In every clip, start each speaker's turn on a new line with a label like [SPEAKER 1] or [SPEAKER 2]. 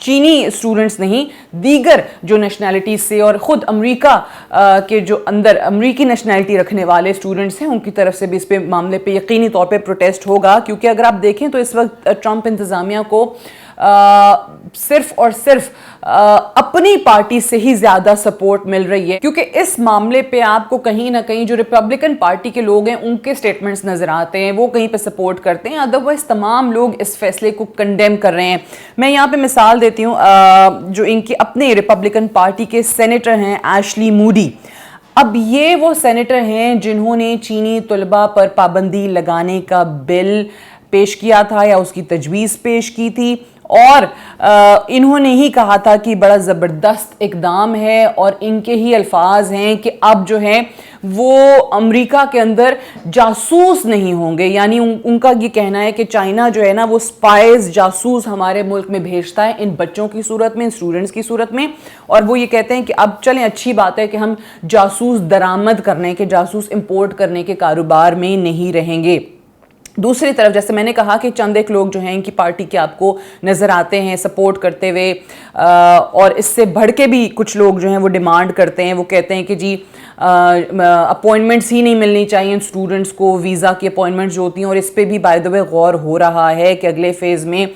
[SPEAKER 1] چینی اسٹوڈنٹس نہیں دیگر جو نیشنلٹیز سے اور خود امریکہ کے جو اندر امریکی نیشنلٹی رکھنے والے اسٹوڈنٹس ہیں ان کی طرف سے بھی اس پہ معاملے پہ یقینی طور پہ پروٹیسٹ ہوگا. کیونکہ اگر آپ دیکھیں تو اس وقت ٹرمپ انتظامیہ کو صرف اور صرف اپنی پارٹی سے ہی زیادہ سپورٹ مل رہی ہے, کیونکہ اس معاملے پہ آپ کو کہیں نہ کہیں جو ریپبلکن پارٹی کے لوگ ہیں ان کے سٹیٹمنٹس نظر آتے ہیں, وہ کہیں پہ سپورٹ کرتے ہیں, ادروائز تمام لوگ اس فیصلے کو کنڈیم کر رہے ہیں. میں یہاں پہ مثال دیتی ہوں, جو ان کے اپنے ریپبلکن پارٹی کے سینیٹر ہیں ایشلی موڈی. اب یہ وہ سینیٹر ہیں جنہوں نے چینی طلباء پر پابندی لگانے کا بل پیش کیا تھا یا اس کی تجویز پیش کی تھی, اور انہوں نے ہی کہا تھا کہ بڑا زبردست اقدام ہے, اور ان کے ہی الفاظ ہیں کہ اب جو ہے وہ امریکہ کے اندر جاسوس نہیں ہوں گے. یعنی ان کا یہ کہنا ہے کہ چائنا جو ہے نا وہ سپائز جاسوس ہمارے ملک میں بھیجتا ہے ان بچوں کی صورت میں, ان اسٹوڈنٹس کی صورت میں, اور وہ یہ کہتے ہیں کہ اب چلیں اچھی بات ہے کہ ہم جاسوس درآمد کرنے کے, جاسوس امپورٹ کرنے کے کاروبار میں نہیں رہیں گے. دوسری طرف جیسے میں نے کہا کہ چند ایک لوگ جو ہیں ان کی پارٹی کے آپ کو نظر آتے ہیں سپورٹ کرتے ہوئے, اور اس سے بڑھ کے بھی کچھ لوگ جو ہیں وہ ڈیمانڈ کرتے ہیں, وہ کہتے ہیں کہ جی اپوائنٹمنٹس ہی نہیں ملنی چاہیے اسٹوڈنٹس کو, ویزا کی اپوائنٹمنٹس جو ہوتی ہیں, اور اس پہ بھی بائی دا وے غور ہو رہا ہے کہ اگلے فیز میں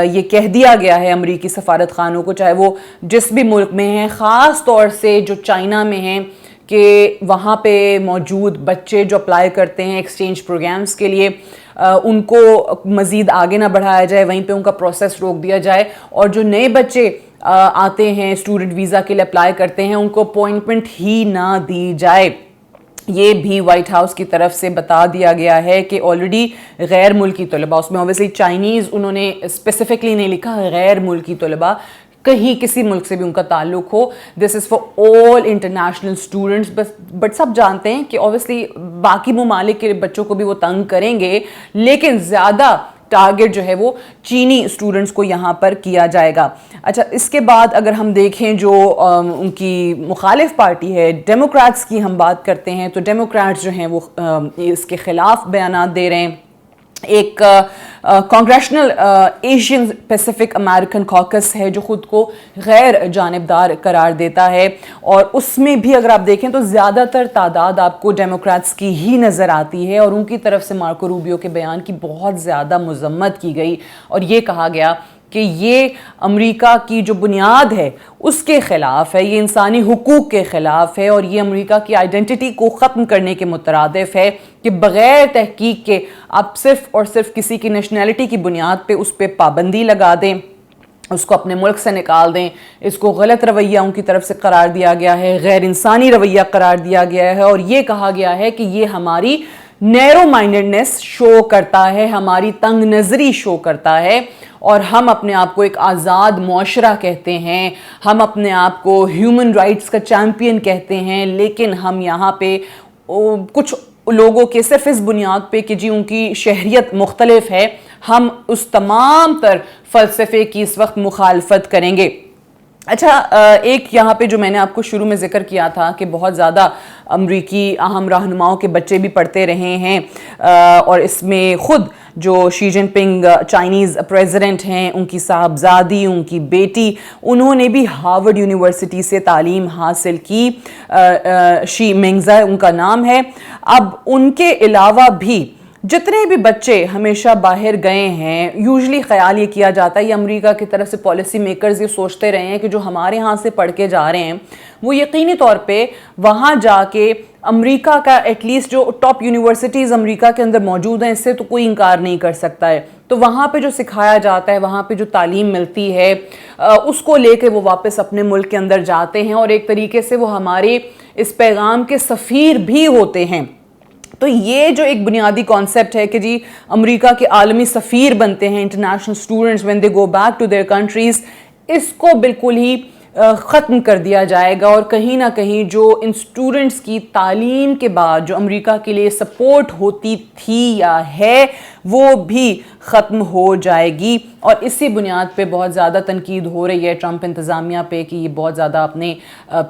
[SPEAKER 1] یہ کہہ دیا گیا ہے امریکی سفارت خانوں کو, چاہے وہ جس بھی ملک میں ہیں, خاص طور سے جو چائنا میں ہیں, کہ وہاں پہ موجود بچے جو اپلائی کرتے ہیں ایکسچینج پروگرامز کے لیے ان کو مزید آگے نہ بڑھایا جائے, وہیں پہ ان کا پروسیس روک دیا جائے, اور جو نئے بچے آتے ہیں اسٹوڈنٹ ویزا کے لیے اپلائی کرتے ہیں ان کو اپوائنٹمنٹ ہی نہ دی جائے. یہ بھی وائٹ ہاؤس کی طرف سے بتا دیا گیا ہے کہ آلریڈی غیر ملکی طلباء, اس میں اوبیسلی چائنیز انہوں نے اسپیسیفکلی نہیں لکھا, غیر ملکی طلباء کہیں کسی ملک سے بھی ان کا تعلق ہو, this is for all international students. But سب جانتے ہیں کہ اوبیسلی باقی ممالک کے بچوں کو بھی وہ تنگ کریں گے, لیکن زیادہ ٹارگٹ جو ہے وہ چینی اسٹوڈنٹس کو یہاں پر کیا جائے گا. اچھا, اس کے بعد اگر ہم دیکھیں جو ان کی مخالف پارٹی ہے ڈیموکریٹس کی ہم بات کرتے ہیں, تو ڈیموکریٹس جو ہیں وہ اس کے خلاف بیانات دے رہے ہیں. ایک congressional Asian Pacific American cocks ہے جو خود کو غیر جانبدار قرار دیتا ہے, اور اس میں بھی اگر آپ دیکھیں تو زیادہ تر تعداد آپ کو ڈیموکریٹس کی ہی نظر آتی ہے, اور ان کی طرف سے مارکو روبیو کے بیان کی بہت زیادہ مذمت کی گئی, اور یہ کہا گیا کہ یہ امریکہ کی جو بنیاد ہے اس کے خلاف ہے, یہ انسانی حقوق کے خلاف ہے, اور یہ امریکہ کی آئیڈینٹی کو ختم کرنے کے مترادف ہے کہ بغیر تحقیق کے آپ صرف اور صرف کسی کی نیشنلٹی کی بنیاد پہ اس پہ پابندی لگا دیں, اس کو اپنے ملک سے نکال دیں. اس کو غلط رویہ ان کی طرف سے قرار دیا گیا ہے, غیر انسانی رویہ قرار دیا گیا ہے, اور یہ کہا گیا ہے کہ یہ ہماری نیرو مائنڈڈنس شو کرتا ہے, ہماری تنگ نظری شو کرتا ہے, اور ہم اپنے آپ کو ایک آزاد معاشرہ کہتے ہیں, ہم اپنے آپ کو ہیومن رائٹس کا چیمپئن کہتے ہیں, لیکن ہم یہاں پہ کچھ لوگوں کے صرف اس بنیاد پہ کہ جی ان کی شہریت مختلف ہے, ہم اس تمام تر فلسفے کی اس وقت مخالفت کریں گے. اچھا, ایک یہاں پہ جو میں نے آپ کو شروع میں ذکر کیا تھا کہ بہت زیادہ امریکی اہم رہنماؤں کے بچے بھی پڑھتے رہے ہیں, اور اس میں خود جو شی جن پنگ چائنیز پریزیڈنٹ ہیں ان کی صاحبزادی, ان کی بیٹی, انہوں نے بھی ہارورڈ یونیورسٹی سے تعلیم حاصل کی, شی منگزا ان کا نام ہے. اب ان کے علاوہ بھی جتنے بھی بچے ہمیشہ باہر گئے ہیں, یوزلی خیال یہ کیا جاتا ہے, یہ امریکہ کی طرف سے پالیسی میکرز یہ سوچتے رہے ہیں کہ جو ہمارے ہاں سے پڑھ کے جا رہے ہیں وہ یقینی طور پہ وہاں جا کے امریکہ کا ایٹ لیسٹ جو ٹاپ یونیورسٹیز امریکہ کے اندر موجود ہیں اس سے تو کوئی انکار نہیں کر سکتا ہے, تو وہاں پہ جو سکھایا جاتا ہے, وہاں پہ جو تعلیم ملتی ہے, اس کو لے کے وہ واپس اپنے ملک کے اندر جاتے ہیں, اور ایک طریقے سے وہ ہمارے اس پیغام کے سفیر بھی ہوتے ہیں. تو یہ جو ایک بنیادی کانسیپٹ ہے کہ جی امریکہ کے عالمی سفیر بنتے ہیں international students when they go back to their countries, اس کو بالکل ہی ختم کر دیا جائے گا, اور کہیں نہ کہیں جو ان اسٹوڈنٹس کی تعلیم کے بعد جو امریکہ کے لیے سپورٹ ہوتی تھی یا ہے وہ بھی ختم ہو جائے گی. اور اسی بنیاد پہ بہت زیادہ تنقید ہو رہی ہے ٹرمپ انتظامیہ پہ کہ یہ بہت زیادہ اپنے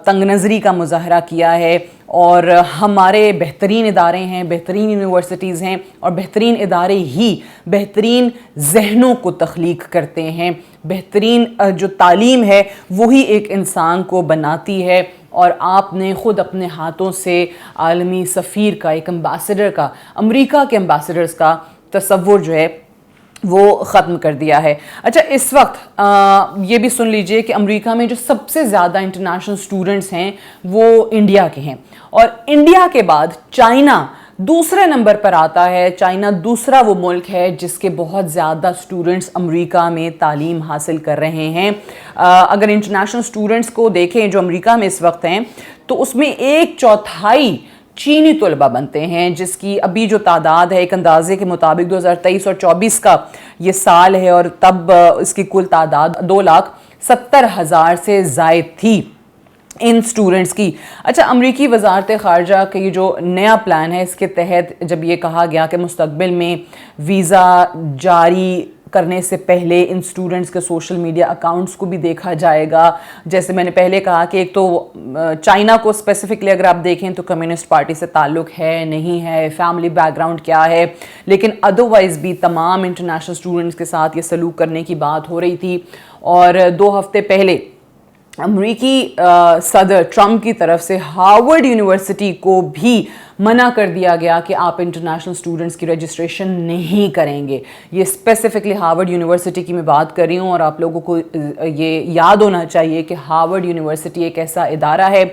[SPEAKER 1] تنگ نظری کا مظاہرہ کیا ہے. اور ہمارے بہترین ادارے ہیں, بہترین یونیورسٹیز ہیں, اور بہترین ادارے ہی بہترین ذہنوں کو تخلیق کرتے ہیں. بہترین جو تعلیم ہے وہی ایک انسان کو بناتی ہے. اور آپ نے خود اپنے ہاتھوں سے عالمی سفیر کا, ایک امبیسڈر کا, امریکہ کے امبیسڈرز کا تصور جو ہے وہ ختم کر دیا ہے. اچھا, اس وقت یہ بھی سن لیجئے کہ امریکہ میں جو سب سے زیادہ انٹرنیشنل اسٹوڈنٹس ہیں وہ انڈیا کے ہیں, اور انڈیا کے بعد چائنا دوسرے نمبر پر آتا ہے. چائنا دوسرا وہ ملک ہے جس کے بہت زیادہ اسٹوڈنٹس امریکہ میں تعلیم حاصل کر رہے ہیں. اگر انٹرنیشنل اسٹوڈنٹس کو دیکھیں جو امریکہ میں اس وقت ہیں تو اس میں 1/4 چینی طلبہ بنتے ہیں, جس کی ابھی جو تعداد ہے ایک اندازے کے مطابق 2023 اور 24 کا یہ سال ہے, اور تب اس کی کل تعداد 2,70,000 سے زائد تھی ان سٹوڈنٹس کی. اچھا, امریکی وزارت خارجہ کا یہ جو نیا پلان ہے اس کے تحت جب یہ کہا گیا کہ مستقبل میں ویزا جاری کرنے سے پہلے ان سٹوڈنٹس کے سوشل میڈیا اکاؤنٹس کو بھی دیکھا جائے گا. جیسے میں نے پہلے کہا کہ ایک تو چائنا کو اسپیسیفکلی اگر آپ دیکھیں تو کمیونسٹ پارٹی سے تعلق ہے نہیں ہے, فیملی بیک گراؤنڈ کیا ہے, لیکن ادروائز بھی تمام انٹرنیشنل سٹوڈنٹس کے ساتھ یہ سلوک کرنے کی بات ہو رہی تھی. اور 2 ہفتے پہلے امریکی صدر ٹرمپ کی طرف سے ہارورڈ یونیورسٹی کو بھی منع کر دیا گیا کہ آپ انٹرنیشنل اسٹوڈنٹس کی رجسٹریشن نہیں کریں گے. یہ اسپیسیفکلی ہارورڈ یونیورسٹی کی میں بات کر رہی ہوں, اور آپ لوگوں کو یہ یاد ہونا چاہیے کہ ہارورڈ یونیورسٹی ایک ایسا ادارہ ہے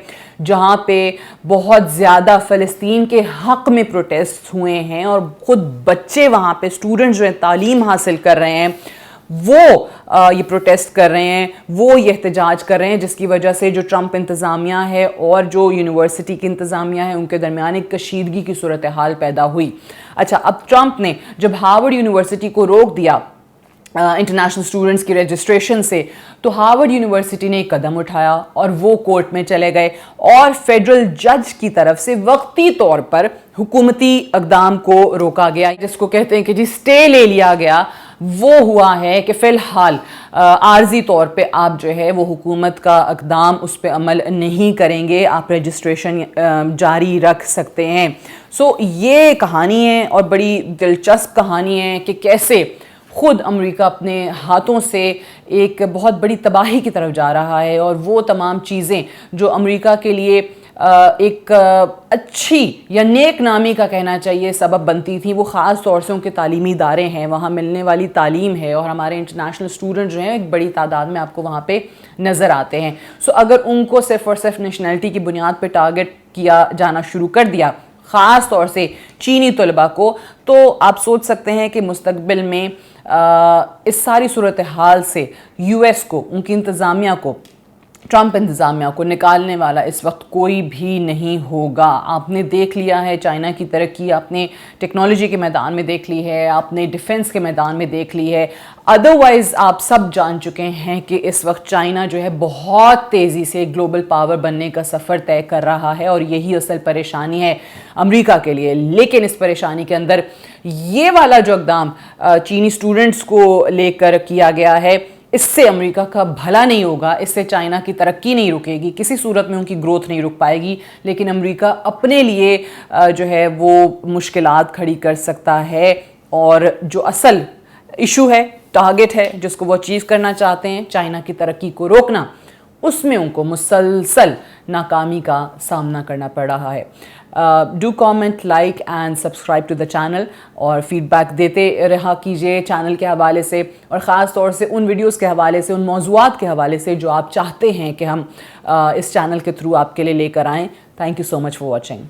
[SPEAKER 1] جہاں پہ بہت زیادہ فلسطین کے حق میں پروٹیسٹ ہوئے ہیں, اور خود بچے وہاں پہ اسٹوڈنٹ جو ہیں تعلیم حاصل کر رہے ہیں وہ یہ پروٹیسٹ کر رہے ہیں, وہ یہ احتجاج کر رہے ہیں, جس کی وجہ سے جو ٹرمپ انتظامیہ ہے اور جو یونیورسٹی کی انتظامیہ ہے ان کے درمیان ایک کشیدگی کی صورتحال پیدا ہوئی. اچھا, اب ٹرمپ نے جب ہارورڈ یونیورسٹی کو روک دیا انٹرنیشنل اسٹوڈنٹس کی رجسٹریشن سے, تو ہارورڈ یونیورسٹی نے ایک قدم اٹھایا اور وہ کورٹ میں چلے گئے, اور فیڈرل جج کی طرف سے وقتی طور پر حکومتی اقدام کو روکا گیا, جس کو کہتے ہیں کہ جی اسٹے لے لیا گیا. وہ ہوا ہے کہ فی الحال عارضی طور پہ آپ جو ہے وہ حکومت کا اقدام اس پہ عمل نہیں کریں گے, آپ رجسٹریشن جاری رکھ سکتے ہیں. سو یہ کہانی ہے, اور بڑی دلچسپ کہانی ہے کہ کیسے خود امریکہ اپنے ہاتھوں سے ایک بہت بڑی تباہی کی طرف جا رہا ہے, اور وہ تمام چیزیں جو امریکہ کے لیے ایک اچھی یا نیک نامی کا کہنا چاہیے سبب بنتی تھی, وہ خاص طور سے ان کے تعلیمی ادارے ہیں, وہاں ملنے والی تعلیم ہے, اور ہمارے انٹرنیشنل اسٹوڈنٹ جو ہیں ایک بڑی تعداد میں آپ کو وہاں پہ نظر آتے ہیں. سو اگر ان کو صرف اور صرف نیشنلٹی کی بنیاد پہ ٹارگٹ کیا جانا شروع کر دیا, خاص طور سے چینی طلباء کو, تو آپ سوچ سکتے ہیں کہ مستقبل میں اس ساری صورتحال سے یو ایس کو, ان کی انتظامیہ کو, ٹرمپ انتظامیہ کو نکالنے والا اس وقت کوئی بھی نہیں ہوگا. آپ نے دیکھ لیا ہے چائنا کی ترقی, آپ نے ٹیکنالوجی کے میدان میں دیکھ لی ہے, آپ نے ڈیفنس کے میدان میں دیکھ لی ہے. ادروائز آپ سب جان چکے ہیں کہ اس وقت چائنا جو ہے بہت تیزی سے گلوبل پاور بننے کا سفر طے کر رہا ہے, اور یہی اصل پریشانی ہے امریکہ کے لیے. لیکن اس پریشانی کے اندر یہ والا جو اقدام چینی سٹوڈنٹس کو لے کر کیا گیا ہے, اس سے امریکہ کا بھلا نہیں ہوگا, اس سے چائنا کی ترقی نہیں رکے گی, کسی صورت میں ان کی گروتھ نہیں رک پائے گی. لیکن امریکہ اپنے لیے جو ہے وہ مشکلات کھڑی کر سکتا ہے, اور جو اصل ایشو ہے, ٹارگٹ ہے جس کو وہ اچیو کرنا چاہتے ہیں, چائنا کی ترقی کو روکنا, اس میں ان کو مسلسل ناکامی کا سامنا کرنا پڑ رہا ہے. Do comment, like and subscribe to the channel, اور فیڈ بیک دیتے رہا کیجیے چینل کے حوالے سے, اور خاص طور سے ان ویڈیوز کے حوالے سے, ان موضوعات کے حوالے سے جو آپ چاہتے ہیں کہ ہم اس چینل کے تھرو آپ کے لیے لے کر آئیں. Thank you so much for watching.